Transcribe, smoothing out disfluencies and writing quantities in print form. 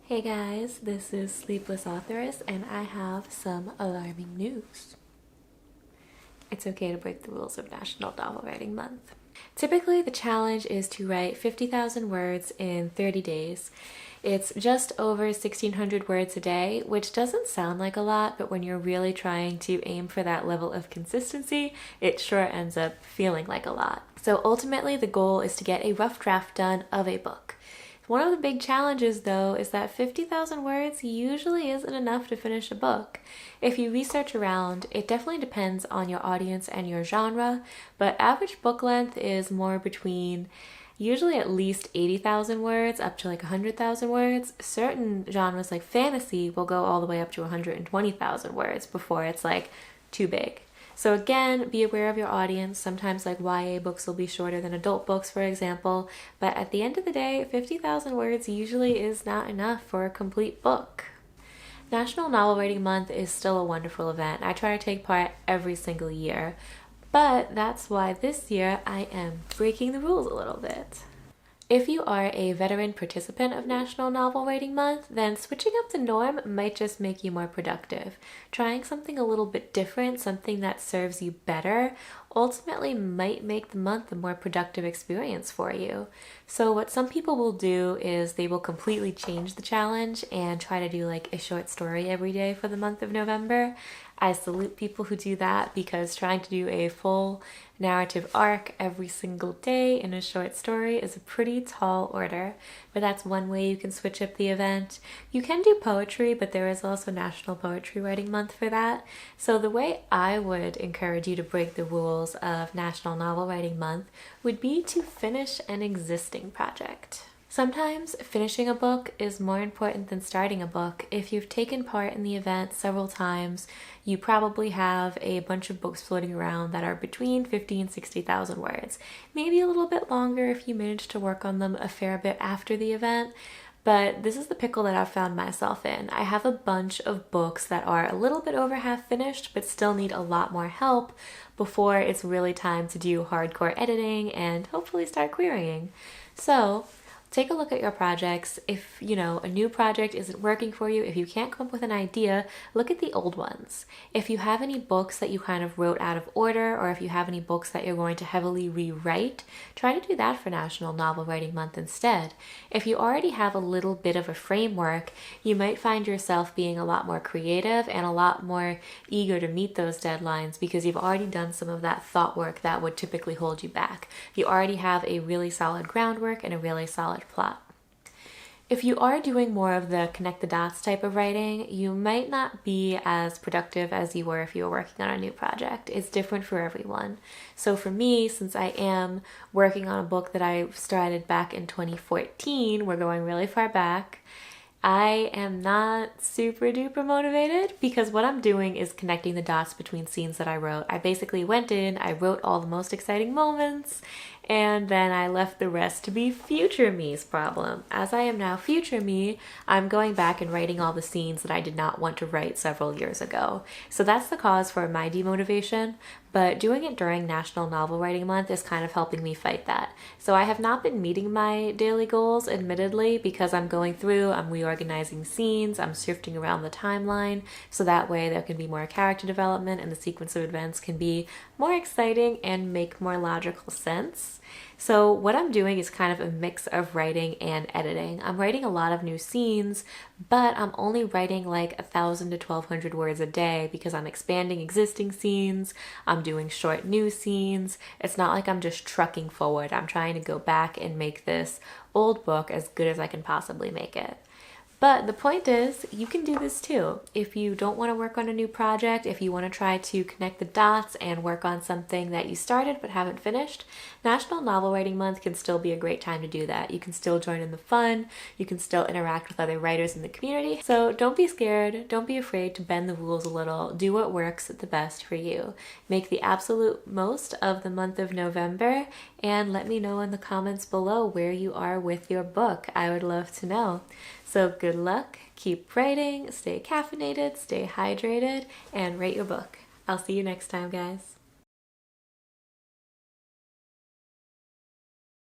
Hey guys, this is Sleepless Authoress and I have some alarming news. It's okay to break the rules of National Novel Writing Month. Typically, the challenge is to write 50,000 words in 30 days. It's just over 1,600 words a day, which doesn't sound like a lot, but when you're really trying to aim for that level of consistency, it sure ends up feeling like a lot. So ultimately, the goal is to get a rough draft done of a book. One of the big challenges, though, is that 50,000 words usually isn't enough to finish a book. If you research around, it definitely depends on your audience and your genre, but average book length is more between usually at least 80,000 words up to like 100,000 words. Certain genres like fantasy will go all the way up to 120,000 words before it's like too big. So again, be aware of your audience. Sometimes like YA books will be shorter than adult books, for example, but at the end of the day, 50,000 words usually is not enough for a complete book. National Novel Writing Month is still a wonderful event. I try to take part every single year, but that's why this year I am breaking the rules a little bit. If you are a veteran participant of National Novel Writing Month, then switching up the norm might just make you more productive. Trying something a little bit different, something that serves you better, ultimately might make the month a more productive experience for you. So what some people will do is they will completely change the challenge and try to do like a short story every day for the month of November. I salute people who do that because trying to do a full narrative arc every single day in a short story is a pretty tall order, but that's one way you can switch up the event. You can do poetry, but there is also National Poetry Writing Month for that. So the way I would encourage you to break the rules of National Novel Writing Month would be to finish an existing project. Sometimes finishing a book is more important than starting a book. If you've taken part in the event several times, you probably have a bunch of books floating around that are between 50 and 60,000 words. Maybe a little bit longer if you manage to work on them a fair bit after the event. But this is the pickle that I've found myself in. I have a bunch of books that are a little bit over half finished, but still need a lot more help before it's really time to do hardcore editing and hopefully start querying. So take a look at your projects. If, a new project isn't working for you, if you can't come up with an idea, look at the old ones. If you have any books that you kind of wrote out of order, or if you have any books that you're going to heavily rewrite, try to do that for National Novel Writing Month instead. If you already have a little bit of a framework, you might find yourself being a lot more creative and a lot more eager to meet those deadlines because you've already done some of that thought work that would typically hold you back. You already have a really solid groundwork and a really solid plot. If you are doing more of the connect the dots type of writing, you might not be as productive as you were if you were working on a new project. It's different for everyone. So for me, since I am working on a book that I started back in 2014, we're going really far back, I am not super duper motivated because what I'm doing is connecting the dots between scenes that I wrote. I basically went in, I wrote all the most exciting moments, and then I left the rest to be future me's problem. As I am now future me, I'm going back and writing all the scenes that I did not want to write several years ago. So that's the cause for my demotivation, but doing it during National Novel Writing Month is kind of helping me fight that. So I have not been meeting my daily goals, admittedly, because I'm going through, I'm reorganizing scenes, I'm shifting around the timeline, so that way there can be more character development and the sequence of events can be more exciting and make more logical sense. So what I'm doing is kind of a mix of writing and editing. I'm writing a lot of new scenes, but I'm only writing like 1,000 to 1,200 words a day because I'm expanding existing scenes, I'm doing short new scenes. It's not like I'm just trucking forward. I'm trying to go back and make this old book as good as I can possibly make it. But the point is, you can do this too. If you don't want to work on a new project, if you want to try to connect the dots and work on something that you started but haven't finished, National Novel Writing Month can still be a great time to do that. You can still join in the fun, you can still interact with other writers in the community. So don't be scared, don't be afraid to bend the rules a little, do what works the best for you. Make the absolute most of the month of November and let me know in the comments below where you are with your book. I would love to know. So good luck, keep writing, stay caffeinated, stay hydrated, and write your book. I'll see you next time, guys.